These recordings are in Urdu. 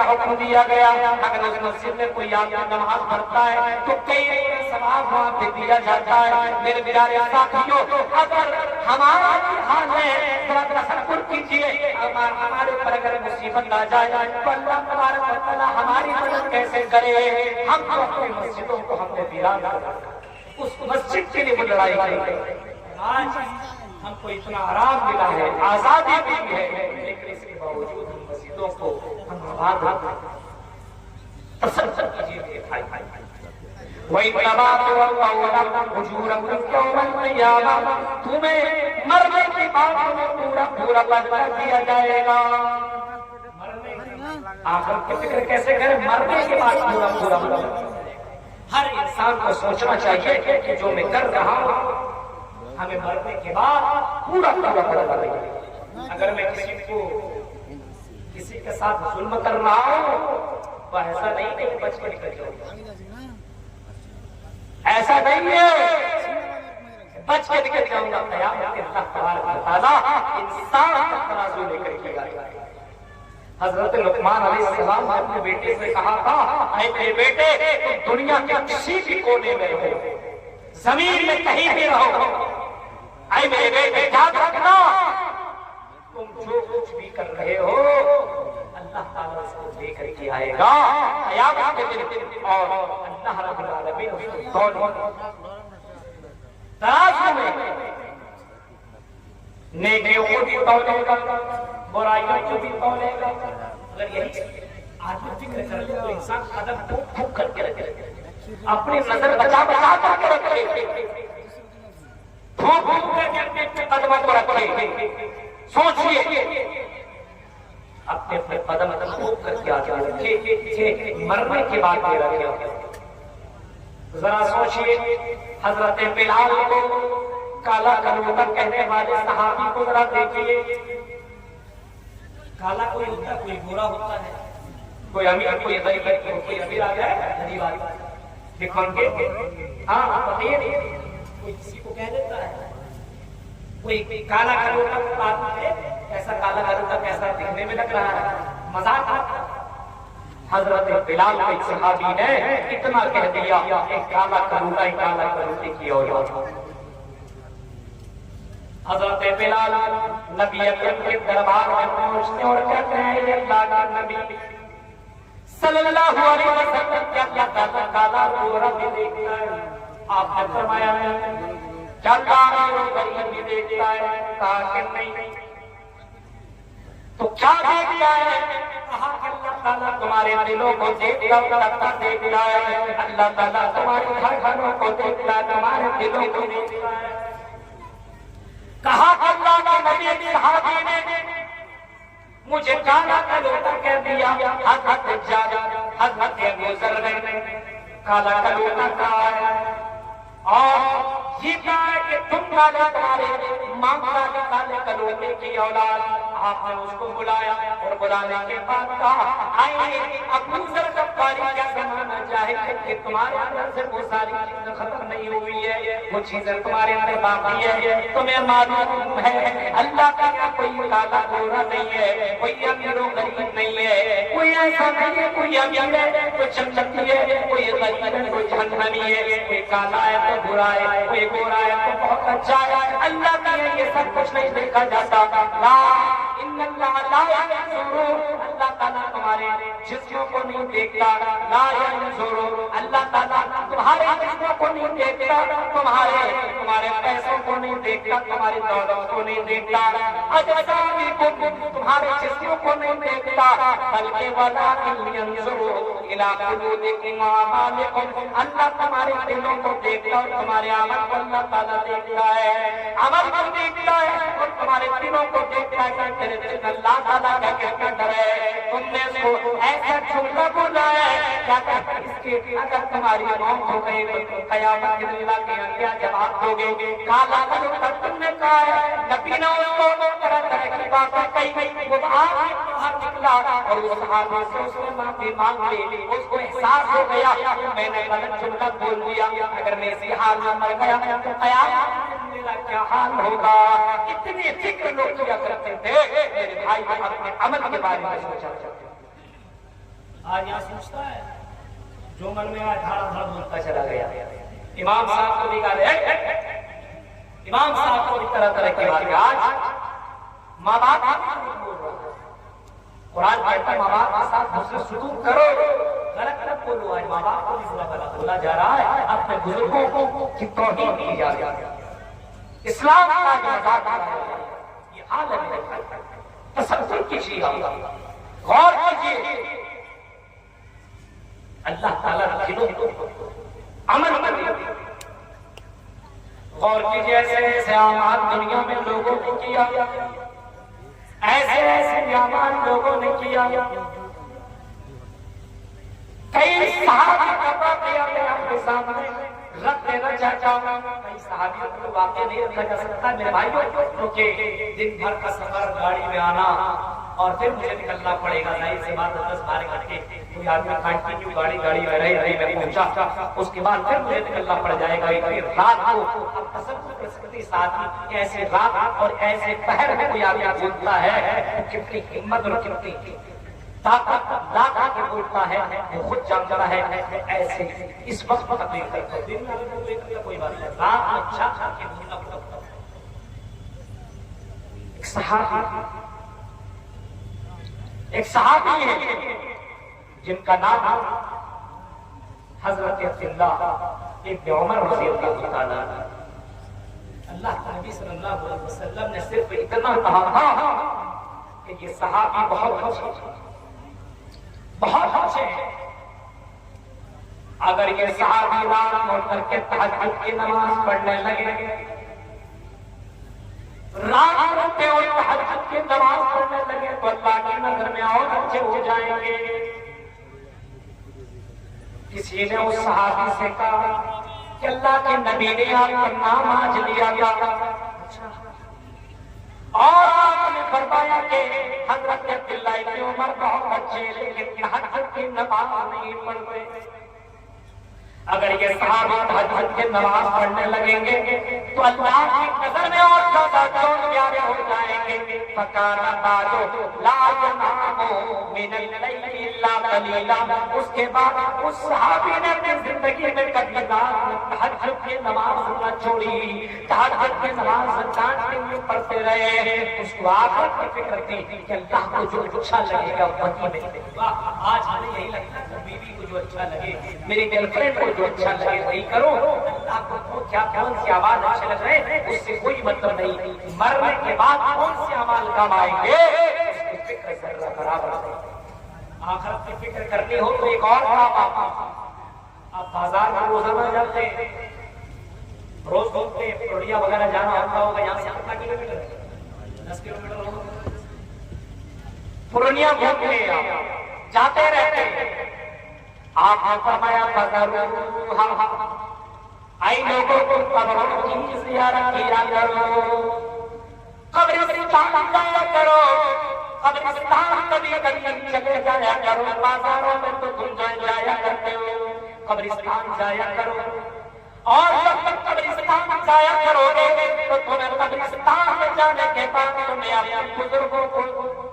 کا حکم دیا گیا. اگر اس مسجد میں کوئی آدمی نماز پڑھتا ہے تو کئی ثواب وہاں پہ دیا جاتا ہے. میرے پیارے ساتھیوں، اگر ہمارا حال ہے ذرا تصور کیجیے، ہمارے اوپر اگر مصیبت آ جائے تو اللہ تبارک و تعالیٰ ہماری مدد کیسے کرے؟ ہم تو اپنی مسجدوں کو ہم نے ویران کر اس مسجد کے لیے وہ لڑائی کریں. آج ہم کو اتنا آرام ملا ہے، آزادی ملی ہے، لیکن اس کے باوجود ہم مسجدوں کو ہم آباد رکھتے ہیں. تصور کیجیے میرے بھائی، وَإِنَّمَا تُوَفَّوْنَ أُجُورَكُمْ يَوْمَ الْقِيَامَةِ، تمہیں مرنے کے بعد تمہیں پورا بدلہ دیا جائے گا. آخرت کی فکر کیسے کریں؟ مرنے کے بعد پورا بدلہ. ہر انسان کو سوچنا چاہیے کہ جو میں کر رہا ہوں ہمیں مرنے کے بعد پورا بدلہ دے گا. اگر میں کسی کے ساتھ ظلم کر رہا ہوں تو ایسا نہیں کہ بچ کے نکل جاؤں، ایسا نہیں ہے بچ کے نکل جاؤں گا. قیامت کے اللہ تبارک و تعالیٰ انسان کا ترازو لے کر کے آئے گا. حضرت لقمان علیہ السلام نے اپنے بیٹے سے کہا تھا، اے میرے بیٹے تم دنیا کے کسی بھی کونے میں رہو، زمین میں کہیں بھی رہو، اے میرے بیٹے یاد رکھنا تم جو کچھ بھی کر رہے ہو اللہ تعالیٰ اس کو لے کر کے آئے گا قیامت کے دن. اور اللہ رب العالمین اس کو ترازو میں نیکیوں کو بھی تولے گا، برائیوں کو بھی تولے گا. اگر یہی آدمی فکر کر لے تو انسان قدم پھک پھک کر کے رکھے، اپنی نظر بچا بچا کر کے رکھے، پھک پھک کر کے قدموں کو رکھے. سوچئے اپنے اپنے قدم پھک کر کے آگے رکھے، مرنے کے بعد دے رکھے. ذرا سوچئے حضرت بلال کو کالا کلوٹا کہنے والے صحابی کو ذرا دیکھیے. کالا کوئی ہوتا ہے، کوئی گورا ہوتا ہے، کوئی امیر کوئی غریب، کوئی امیر آ جائے غریب آ جائے دکھان کے. ہاں بتائیے نہیں، کوئی کسی کو کہہ دیتا ہے کوئی کالا کلوٹا آتا ہے، ایسا کالا کلوٹا کیسا دکھنے میں لگ رہا ہے، مذاق آتا ہے. حضرت بلال کو ایک صحابی نے اتنا کہہ دیا، ایک کالا کلوٹا ایک کالا کلوٹے کی اولاد. حضرت بلال نبی اکرم کے دربار میں پہنچتے اور کہتے ہیں اے اللہ کا نبی صلی اللہ علیہ وسلم کیا کیا کالا گورا بھی دیکھتا ہے؟ آپ نے فرمایا کیا کالا غریب بھی دیکھتا ہے؟ کہا کہ نہیں. تو کیا دیکھتا ہے؟ کہا کہ اللہ تعالیٰ تمہارے دلوں کو دیکھتا ہے، اللہ تعالیٰ تمہارے گھروں کو دیکھتا ہے، تمہارے دلوں کو دیکھتا ہے. کہا اللہ کے نبی کی صحابی نے مجھے کالا کلوٹا کہہ دیا. حضرت ابو ذر نے کالا کلوٹا کہا ہے اور یہ کہا ہے کہ تم تمہارے ماں کالے کلوٹے کی اولاد. آپ نے اس کو بلایا اور بلانے کے بعد کہا آئیے ابو ذر غفاری کا زمانہ چاہے کہ تمہارے اندر سے وہ ساری چیزیں ختم نہیں ہوئی ہے، وہ چیزیں تمہارے اندر باقی ہے. تمہیں معلوم ہے اللہ کا کوئی کالا گورا نہیں ہے، کوئی امیر و غریب نہیں ہے، کوئی ایسا نہیں ہے کوئی امیر ہے کوئی جنتی ہے، کوئی غریب ہے کوئی جہنمی ہے، کوئی کالا ہے تو برا ہے، کوئی گورا ہے تو بہت اچھا ہے. اللہ کا یہ سب کچھ نہیں دیکھا جاتا. لا ان اللہ لا ينظر، اللہ تعالیٰ تمہارے جسموں کو نہیں دیکھتا. لا ينظر، اللہ تعالیٰ تمہارے جسموں کو نہیں دیکھتا، تمہارے پیسوں کو نہیں دیکھتا، تمہاری دولت کو نہیں دیکھتا، اجسامکم تمہارے جسموں کو نہیں دیکھتا، بلکہ ولکن ينظر الی قلوبکم واعمالکم، اللہ تمہارے دلوں کو دیکھتا اور تمہارے عمل کو اللہ تعالیٰ دیکھتا ہے. عمل کو دیکھتا ہے اور تمہارے دلوں کو دیکھتا ہے کہ اللہ تعالیٰ کا کتنا ڈر ہے. تم نے اس کو ایسا جھوٹا بولا ہے کیا اس کے اگر تمہاری موت ہو گئی تو قیامت کے دن اللہ کے کیا جواب دو گے؟ کالا کلوٹا تم نے کہا ہے، نبی نے اس کو طرح طرح کی باتیں کہی، وہ آگ باہر نکلا اور اس صحابی سے اس نے معافی مانگ لی. اس کو احساس ہو گیا میں نے غلط جملہ بول دیا، اگر میں اسی حال میں مر گیا تو قیامت میرا کیا حال ہوگا. اتنی فکر لوگ کیا کرتے تھے. میرے بھائی اپنے عمل کے بارے میں سوچا. آج یہاں سوچتا ہے جو من میں آج دھاڑا دھاڑ بولتا چلا گیا. امام صاحب کو بھی گا رہے, امام صاحب کو بھی طرح طرح کی بات. آج ماں باپ بول رہا ہے, قرآن کہتا ہے ماں باپ کے ساتھ حسن سلوک کرو, غلط نہ بولو. آج ماں باپ کو بھی برا بھلا بولا جا رہا ہے, اپنے بزرگوں کو کی توہین کی جا رہی ہے, اسلام کا مذاق ہے. یہ حال ہے, تصور کیجیے, غور کیجیے. اللہ تعالیٰ دلوں کو عمل کر غور کیجیے. ایسے ایسے اعمال دنیا میں لوگوں نے کیا, ایسے ایسے اعمال لوگوں نے کیا. کئی صحابہ کا واقعہ میں آپ کے سامنے رکھ دینا چاہتا ہوں. کئی صحابیوں کو واقعہ نہیں رکھا جا سکتا میرے بھائیوں, کیونکہ دن بھر کا سفر, گاڑی میں آنا اور پھر مجھے نکلنا پڑے گا. ظاہر سی بات, 10-12 گھنٹے کوئی آدمی کنٹینیو گاڑی میں رہی میں پہنچا, اس کے بعد پھر مجھے نکلنا پڑ جائے گا. پھر رات کو اب تصور کر سکتے ساتھی کہ ایسے رات اور ایسے پہر میں کوئی آدمی بولتا ہے, کتنی ہمت اور کتنی طاقت لا کے بولتا ہے, وہ خود جانتا ہے. ایسے اس وقت تکلیف ہے, دن میں کوئی بات نہیں, رات میں اچھا کھا کے بولنا پڑتا. ایک صحابی ہے جن کا نام حضرت عبداللہ ابن عمر رضی اللہ تعالیٰ. اللہ کے نبی صلی اللہ علیہ وسلم نے صرف اتنا کہا تھا کہ یہ صحابی بہت اچھے ہیں. اگر یہ صحابی رات میں اٹھ کر کے تہجد کی نماز پڑھنے لگے, رات اٹھتے اور تہجد کی نماز پڑھنے لگے, تو اللہ کی نظر میں اور اچھے ہو جائیں گے. کسی نے اس صحابی سے کہا کہ اللہ کے نبی نے آپ کا نام آج لیا گیا, اور آپ نے فرمایا کہ حضرت عبداللہ ابن عمر بہت اچھے لیکن تہجد کی نماز نہیں پڑھتے. اگر یہ صحابہ تہجد کی نماز پڑھنے لگیں گے تو اللہ کی نظر میں اور زیادہ کون پیارے ہو جائیں گے. فَكَانَ بَعْدُ لَا يَنَامُ مِنَ اللَّيْلِ إِلَّا قَلِيلًا. اس کے بعد اس صحابی نے اپنی زندگی میں کبھی تہجد کی نماز نہ چھوڑی, تہجد کی نماز چاند کے لیے پڑھتے رہے. اس کو آخرت کی فکر تھی کہ اللہ کو جو اچھا لگے گا وہی میں کروں گا. آج ہمیں یہی لگتا ہے کہ بیوی کو جو اچھا لگے, میری گرل فرینڈ کو جو اچھا لگے وہی کرو. اللہ کو کیا کون سی اعمال اچھے لگ رہے ہیں اس سے کوئی مطلب نہیں. مرنے کے بعد کون سے اعمال کام آئیں گے اس کی فکر ذرہ برابر نہیں. آخرت کی فکر کرنی ہو تو ایک اور کام آپ بازار میں روزانہ جاتے ہیں, روز گھومتے ہیں, پورنیہ وغیرہ جانا ہوتا ہوگا, یہاں سے کتنا کلومیٹر ہے, 10 کلومیٹر ہوگا. پورنیہ گھومتے ہیں, جاتے رہتے ہیں. آپ نے فرمایا آئی لوگوں کو قبروں کی زیارت کیا کرو, قبرستان جایا کرو, قبرستان کبھی کبھی چلے جایا کرو. بازاروں میں تو تم جایا کرتے ہو, قبرستان جایا کرو. اور جب تک قبرستان جایا کرو گے تو تمہیں قبرستان میں جانے کے بعد تمہیں اپنے بزرگوں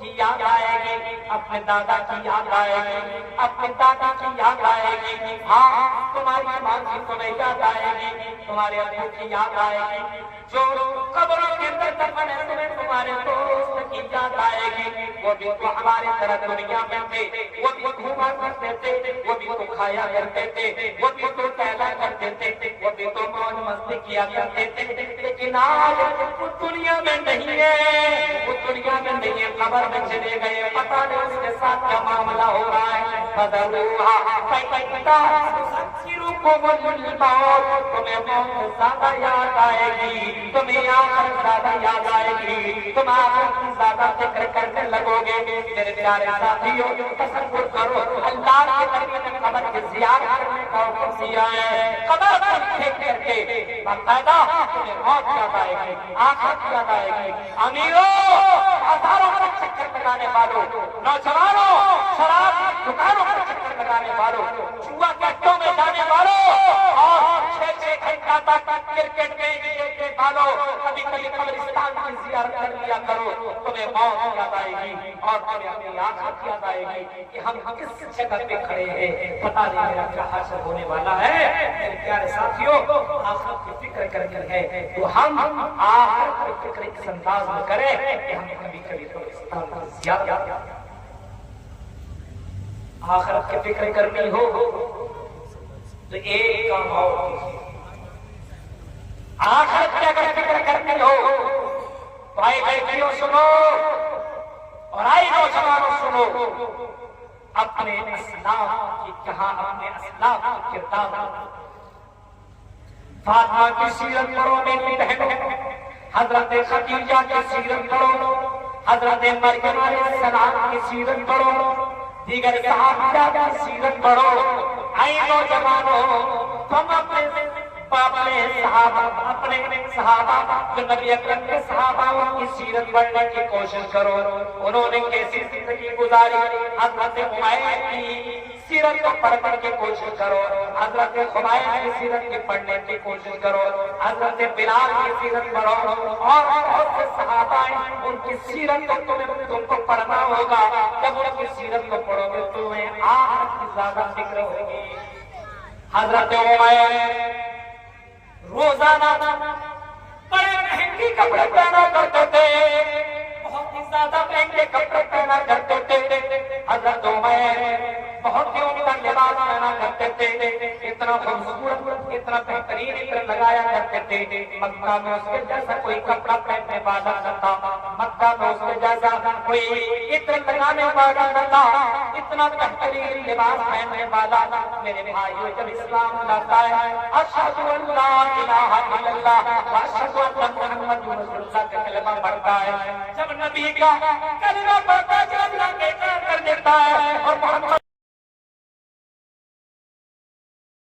کی یاد آئے گی, اپنے دادا کی یاد آئے گی, اپنے دادا کی یاد آئے گی. ہاں, تمہاری ماں کی تمہیں یاد آئے گی, تمہارے ابو کی یاد آئے گی. جو قبروں کے اندر دفن ہے تمہارے دوست کی یاد آئے گی. وہ بھی تو ہمارے طرح دنیا میں تھے, وہ بھی گھوما کرتے تھے, وہ بھی تو کھایا کرتے تھے, وہ بھی تو ٹہلا کرتے تھے, وہ بھی تو موج مستی کیا کرتے تھے. لیکن آج وہ دنیا میں نہیں ہے, وہ دنیا میں نہیں ہے, قبر میں چلے گئے. پتہ نہیں اس کے ساتھ کیا معاملہ ہو رہا ہے. تمہیں موت زیادہ یاد آئے گی, تمہیں آخرت زیادہ یاد آئے گی, تم آخرت کی زیادہ فکر کرنے لگو گے. میرے پیارے ساتھیوں, تصور کرو اللہ کے نبی نے قبر کی زیارت کرنے کا حکم دیا ہے. قبر پر دیکھ کر کے باقاعدہ تمہیں موت یاد آئے گی, آخرت یاد آئے گی. امیروں, ہزاروں پر چکر لگانے والوں, نوجوانوں, شراب کی دکانوں پر چکر لگانے والوں, جوا کے اڈوں میں جانے والوں, اور 6 گھنٹہ تک کرکٹ میچ دیکھنے والوں کبھی کبھی قبرستان کی زیارت کر لیا کرو، تمہیں موت یاد آئے گی اور تمہیں اپنی آخرت یاد آئے گی کہ ہم کس جگہ پہ کھڑے ہیں، پتہ نہیں میرا کیا حشر ہونے والا ہے۔ میرے پیارے ساتھیوں، آخرت کی فکر کرنی ہے تو ہم آخرت کی فکر اس انداز میں کریں کہ ہم کبھی کبھی قبرستان کی زیارت، آخرت کی فکر کرنی ہو تو ایک کام اور کیجیے۔ آخرت کی اگر فکر کرنی ہو تو آئی بیٹیوں سنو اور آئی نوجوانوں سنو، اپنے اسلاف کی کہاں، اپنے اسلاف کی کردار فاطمہ کی سیرت پڑھو میری بہنوں، حضرت خدیجہ کی سیرت پڑھو، حضرت مریم علیہ السلام کی سیرت پڑھو، دیگر صحابہ کی سیرت پڑھو۔ آئی نوجوانوں، تم اپنے صحابہ جو نبی اکرم کے صحابہ کی سیرت پڑھنے کی کوشش کرو، انہوں نے کیسی زندگی گزاری، حضرت عمیر کی سیرت کو پڑھنے کی کوشش کرو، حضرت خبیب کی سیرت کی پڑھنے کی کوشش کرو، حضرت بلال کی سیرت پڑھو، اور بہت سے صحابہ ہیں ان کی سیرت کو تم کو پڑھنا ہوگا۔ جب ان کی سیرت کو پڑھو گے تمہیں آخرت کی زیادہ فکر ہوگی۔ حضرت عمیر روزانہ بڑے مہنگے کپڑے پہنا کرتے تھے، بہت ہی زیادہ مہنگے کپڑے پہنا کرتے تھے۔ حضرت عمیر بہت ہی عمدہ لباس پہنا کرتے تھے، اتنا خوبصورت، اتنا بہترین عطر لگایا کرتے تھے، مکہ میں اس کے جیسا کوئی کپڑا پہننے والا نہ تھا، مکہ میں اس کے جیسا کوئی عطر لگانے والا نہ تھا، اتنا بہترین لباس پہننے والا۔ میرے بھائیو، جب اسلام لاتا ہے اشہد ان لا الہ الا اللہ واشہد ان محمد رسول اللہ کا کلمہ پڑھتا ہے، جب نبی کا کلمہ پڑھتا ہے، جب اللہ کے اقرار کر دیتا ہے اور محمد